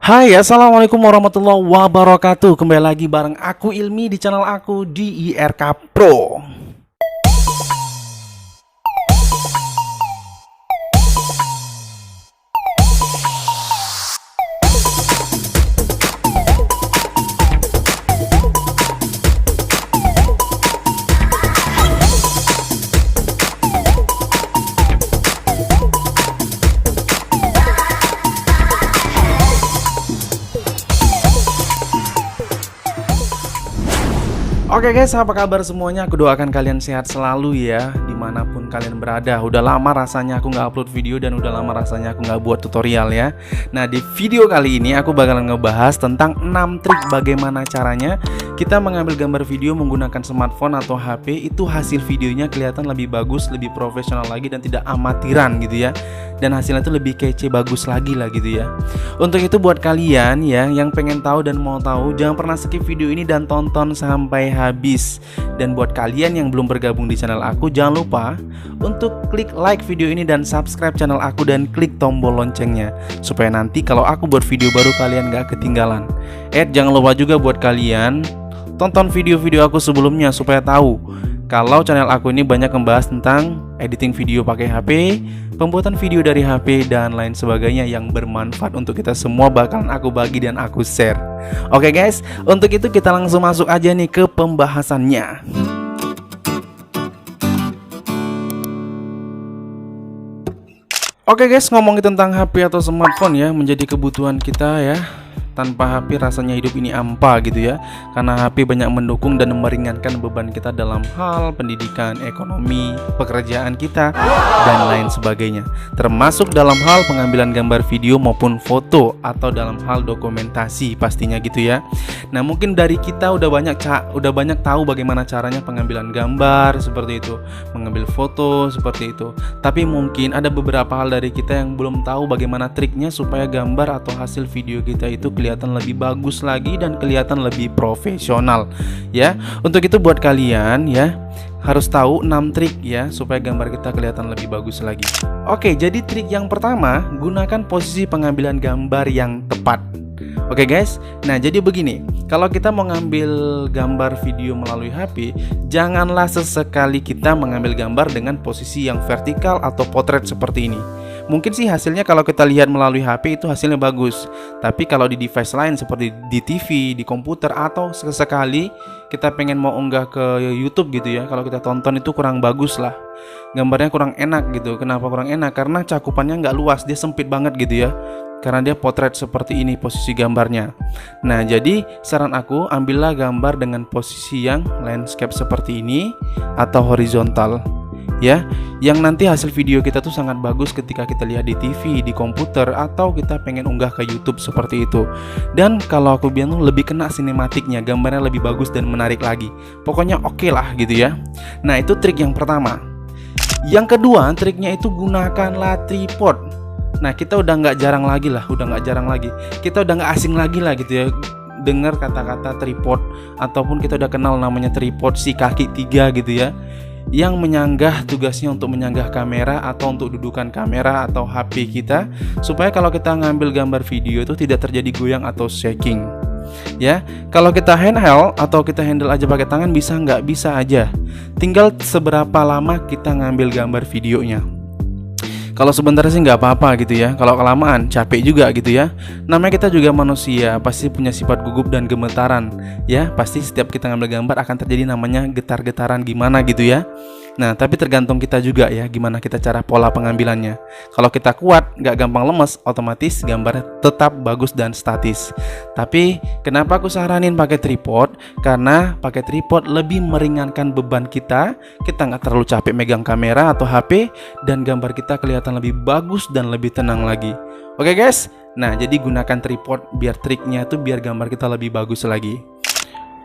Hai, assalamualaikum warahmatullahi wabarakatuh. Kembali lagi bareng aku Ilmi di channel aku di IRK Pro. Oke guys, apa kabar semuanya? Aku doakan kalian sehat selalu ya, dimanapun kalian berada. Udah lama rasanya aku nggak upload video dan udah lama rasanya aku nggak buat tutorial ya. Nah, di video kali ini aku bakalan ngebahas tentang 6 trik bagaimana caranya kita mengambil gambar video menggunakan smartphone atau HP, itu hasil videonya kelihatan lebih bagus, lebih profesional lagi dan tidak amatiran gitu ya. Dan hasilnya itu lebih kece, bagus lagi lah gitu ya. Untuk itu buat kalian ya yang pengen tahu dan mau tahu, jangan pernah skip video ini dan tonton sampai habis. Dan buat kalian yang belum bergabung di channel aku, jangan lupa untuk klik like video ini dan subscribe channel aku dan klik tombol loncengnya, supaya nanti kalau aku buat video baru kalian gak ketinggalan. Jangan lupa juga buat kalian tonton video-video aku sebelumnya supaya tahu kalau channel aku ini banyak membahas tentang editing video pakai HP, pembuatan video dari HP, dan lain sebagainya yang bermanfaat untuk kita semua bakalan aku bagi dan aku share. Oke guys, untuk itu kita langsung masuk aja nih ke pembahasannya. Oke guys, ngomongin tentang HP atau smartphone ya, menjadi kebutuhan kita ya. Tanpa HP rasanya hidup ini hampa gitu ya. Karena HP banyak mendukung dan meringankan beban kita dalam hal pendidikan, ekonomi, pekerjaan kita, dan lain sebagainya. Termasuk dalam hal pengambilan gambar video maupun foto, atau dalam hal dokumentasi pastinya gitu ya. Nah, mungkin dari kita udah banyak tahu bagaimana caranya pengambilan gambar seperti itu, mengambil foto seperti itu. Tapi mungkin ada beberapa hal dari kita yang belum tahu bagaimana triknya supaya gambar atau hasil video kita itu kelihatan lebih bagus lagi dan kelihatan lebih profesional ya. Untuk itu buat kalian ya harus tahu 6 trik ya supaya gambar kita kelihatan lebih bagus lagi. Oke, jadi trik yang pertama, gunakan posisi pengambilan gambar yang tepat. Oke guys, nah jadi begini, kalau kita mau ngambil gambar video melalui HP, janganlah sesekali kita mengambil gambar dengan posisi yang vertikal atau potret seperti ini. Mungkin sih hasilnya kalau kita lihat melalui HP itu hasilnya bagus, tapi kalau di device lain seperti di TV, di komputer, atau sesekali kita pengen mau unggah ke YouTube gitu ya, kalau kita tonton itu kurang bagus lah, gambarnya kurang enak gitu. Kenapa kurang enak? Karena cakupannya nggak luas, dia sempit banget gitu ya, karena dia potret seperti ini posisi gambarnya. Nah, jadi saran aku, ambillah gambar dengan posisi yang landscape seperti ini atau horizontal ya, yang nanti hasil video kita tuh sangat bagus ketika kita lihat di TV, di komputer, atau kita pengen unggah ke YouTube seperti itu. Dan kalau aku bilang tuh lebih kena sinematiknya, gambarnya lebih bagus dan menarik lagi. Pokoknya oke lah gitu ya. Nah, itu trik yang pertama. Yang kedua, triknya itu gunakanlah tripod. Nah, kita udah nggak jarang lagi, kita udah nggak asing lagi lah gitu ya dengar kata-kata tripod, ataupun kita udah kenal namanya tripod si kaki 3 gitu ya, yang menyanggah, tugasnya untuk menyanggah kamera atau untuk dudukan kamera atau HP kita, supaya kalau kita ngambil gambar video itu tidak terjadi goyang atau shaking ya. Kalau kita handheld atau kita handle aja pakai tangan bisa nggak? Bisa aja, tinggal seberapa lama kita ngambil gambar videonya. Kalau sebentar sih nggak apa-apa gitu ya. Kalau kelamaan capek juga gitu ya. Namanya kita juga manusia, pasti punya sifat gugup dan gemetaran ya. Pasti setiap kita ngambil gambar akan terjadi namanya getar-getaran gimana gitu ya. Nah, tapi tergantung kita juga ya, gimana kita cara pola pengambilannya. Kalau kita kuat, nggak gampang lemes, otomatis gambarnya tetap bagus dan statis. Tapi kenapa aku saranin pakai tripod? Karena pakai tripod lebih meringankan beban kita. Kita nggak terlalu capek megang kamera atau HP, dan gambar kita kelihatan lebih bagus dan lebih tenang lagi. Oke guys, nah jadi gunakan tripod biar triknya itu biar gambar kita lebih bagus lagi.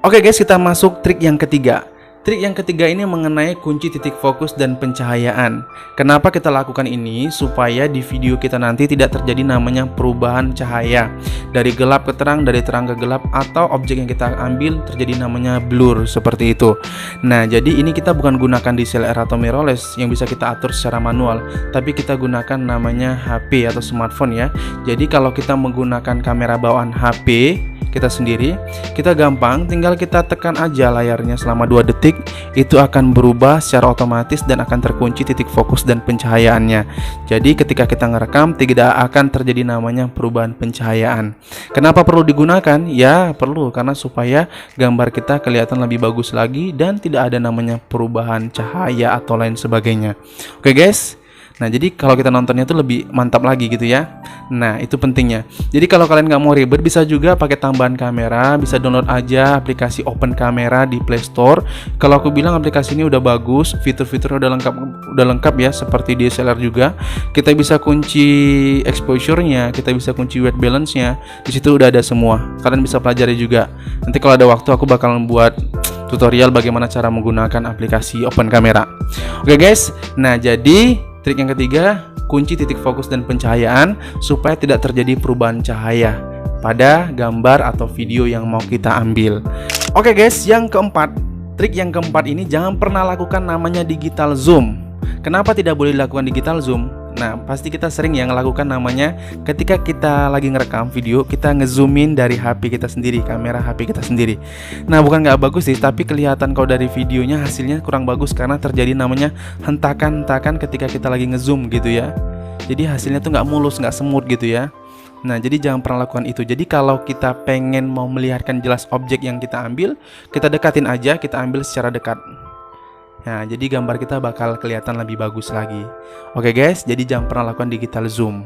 Oke guys, kita masuk trik yang ketiga. Trik yang ketiga ini mengenai kunci titik fokus dan pencahayaan. Kenapa kita lakukan ini? Supaya di video kita nanti tidak terjadi namanya perubahan cahaya dari gelap ke terang, dari terang ke gelap, atau objek yang kita ambil terjadi namanya blur seperti itu. Nah, jadi ini kita bukan gunakan DSLR atau mirrorless yang bisa kita atur secara manual, tapi kita gunakan namanya HP atau smartphone ya. Jadi kalau kita menggunakan kamera bawaan HP kita sendiri, kita gampang tinggal kita tekan aja layarnya selama 2 detik, itu akan berubah secara otomatis dan akan terkunci titik fokus dan pencahayaannya. Jadi ketika kita ngerekam tidak akan terjadi namanya perubahan pencahayaan. Kenapa perlu digunakan? Ya perlu, karena supaya gambar kita kelihatan lebih bagus lagi dan tidak ada namanya perubahan cahaya atau lain sebagainya. Oke guys. Nah, jadi kalau kita nontonnya itu lebih mantap lagi gitu ya. Nah, itu pentingnya. Jadi kalau kalian nggak mau ribet, bisa juga pakai tambahan kamera. Bisa download aja aplikasi Open Camera di Play Store. Kalau aku bilang aplikasi ini udah bagus, fitur-fiturnya udah lengkap ya, seperti DSLR juga. Kita bisa kunci exposure-nya, kita bisa kunci white balance-nya. Di situ udah ada semua. Kalian bisa pelajari juga. Nanti kalau ada waktu aku bakalan buat tutorial bagaimana cara menggunakan aplikasi Open Camera. Oke guys. Nah, jadi trik yang ketiga, kunci titik fokus dan pencahayaan supaya tidak terjadi perubahan cahaya pada gambar atau video yang mau kita ambil. Oke guys, yang keempat, trik yang keempat ini jangan pernah lakukan namanya digital zoom. Kenapa tidak boleh dilakukan digital zoom? Nah, pasti kita sering yang melakukan namanya ketika kita lagi ngerekam video, kita ngezoomin dari HP kita sendiri, kamera HP kita sendiri. Nah, bukan nggak bagus sih, tapi kelihatan kalau dari videonya hasilnya kurang bagus karena terjadi namanya hentakan-hentakan ketika kita lagi ngezoom gitu ya. Jadi hasilnya tuh nggak mulus, nggak semut gitu ya. Nah, jadi jangan pernah lakukan itu. Jadi kalau kita pengen mau melihatkan jelas objek yang kita ambil, kita dekatin aja, kita ambil secara dekat. Nah, jadi gambar kita bakal kelihatan lebih bagus lagi. Oke guys, jadi jangan pernah lakukan digital zoom.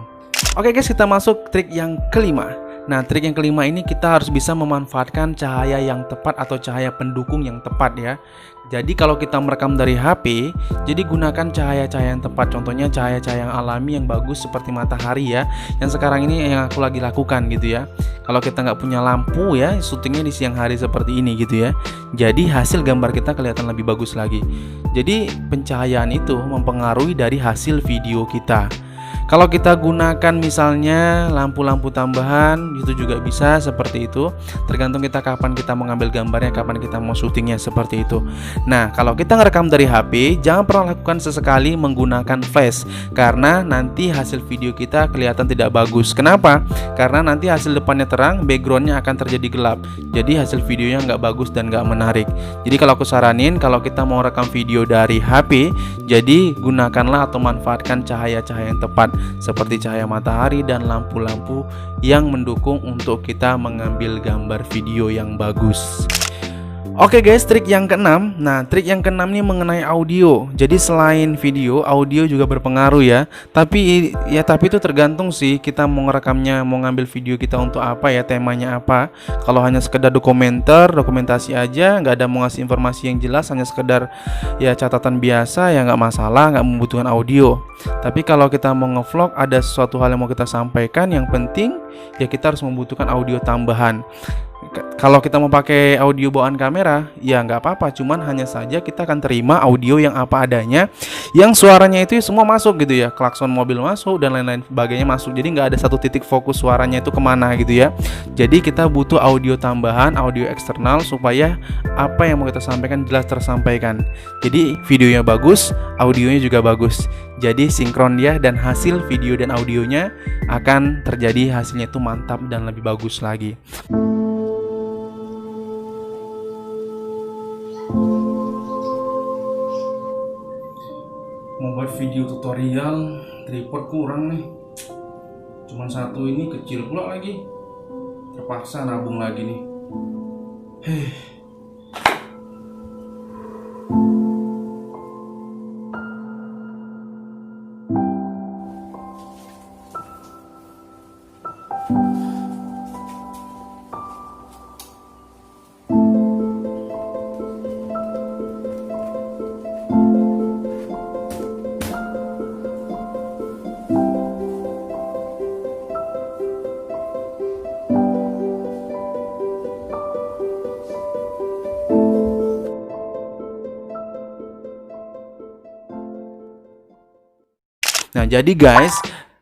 Oke guys, kita masuk trik yang kelima. Nah, trik yang kelima ini kita harus bisa memanfaatkan cahaya yang tepat atau cahaya pendukung yang tepat ya. Jadi kalau kita merekam dari HP, jadi gunakan cahaya-cahaya yang tepat. Contohnya cahaya-cahaya yang alami yang bagus seperti matahari ya. Yang sekarang ini yang aku lagi lakukan gitu ya. Kalau kita nggak punya lampu ya, syutingnya di siang hari seperti ini gitu ya. Jadi hasil gambar kita kelihatan lebih bagus lagi. Jadi pencahayaan itu mempengaruhi dari hasil video kita. Kalau kita gunakan misalnya lampu-lampu tambahan, itu juga bisa seperti itu. Tergantung kita kapan kita mengambil gambarnya, kapan kita mau syutingnya seperti itu. Nah, kalau kita ngerekam dari HP, jangan pernah lakukan sesekali menggunakan flash, karena nanti hasil video kita kelihatan tidak bagus. Kenapa? Karena nanti hasil depannya terang, backgroundnya akan terjadi gelap. Jadi hasil videonya nggak bagus dan nggak menarik. Jadi kalau aku saranin, kalau kita mau rekam video dari HP, jadi gunakanlah atau manfaatkan cahaya-cahaya yang tepat, seperti cahaya matahari dan lampu-lampu yang mendukung untuk kita mengambil gambar video yang bagus. Oke guys, trik yang keenam. Nah, trik yang keenam ini mengenai audio. Jadi selain video, audio juga berpengaruh ya. Tapi itu tergantung sih kita mau ngerekamnya, mau ngambil video kita untuk apa ya, temanya apa. Kalau hanya sekedar dokumentasi aja, nggak ada mau ngasih informasi yang jelas, hanya sekedar ya catatan biasa, ya nggak masalah, nggak membutuhkan audio. Tapi kalau kita mau ngevlog, ada sesuatu hal yang mau kita sampaikan, yang penting ya kita harus membutuhkan audio tambahan. Kalau kita mau pakai audio bawaan kamera, ya nggak apa-apa, cuman hanya saja kita akan terima audio yang apa adanya, yang suaranya itu semua masuk gitu ya, klakson mobil masuk dan lain-lain sebagainya masuk. Jadi nggak ada satu titik fokus suaranya itu kemana gitu ya. Jadi kita butuh audio tambahan, audio eksternal, supaya apa yang mau kita sampaikan jelas tersampaikan. Jadi videonya bagus, audionya juga bagus. Jadi sinkron dia, dan hasil video dan audionya akan terjadi hasilnya itu mantap dan lebih bagus lagi. Mau buat video tutorial, tripod kurang nih. Cuman satu ini kecil pula lagi. Terpaksa nabung lagi nih. jadi guys,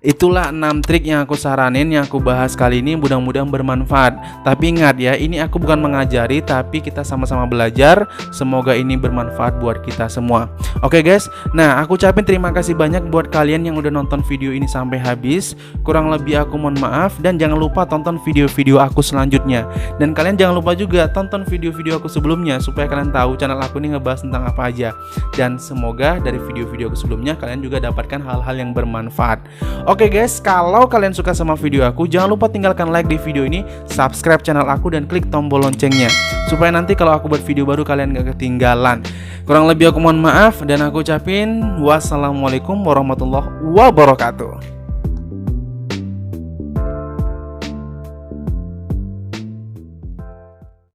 itulah 6 trik yang aku saranin, yang aku bahas kali ini, mudah-mudahan bermanfaat. Tapi ingat ya, ini aku bukan mengajari, tapi kita sama-sama belajar. Semoga ini bermanfaat buat kita semua. Oke guys, nah aku ucapin terima kasih banyak buat kalian yang udah nonton video ini sampai habis. Kurang lebih aku mohon maaf, dan jangan lupa tonton video-video aku selanjutnya. Dan kalian jangan lupa juga tonton video-video aku sebelumnya, supaya kalian tahu channel aku ini ngebahas tentang apa aja. Dan semoga dari video-video aku sebelumnya kalian juga dapatkan hal-hal yang bermanfaat. Oke guys, kalau kalian suka sama video aku, jangan lupa tinggalkan like di video ini, subscribe channel aku, dan klik tombol loncengnya, supaya nanti kalau aku buat video baru kalian gak ketinggalan. Kurang lebih aku mohon maaf, dan aku ucapin wassalamualaikum warahmatullahi wabarakatuh.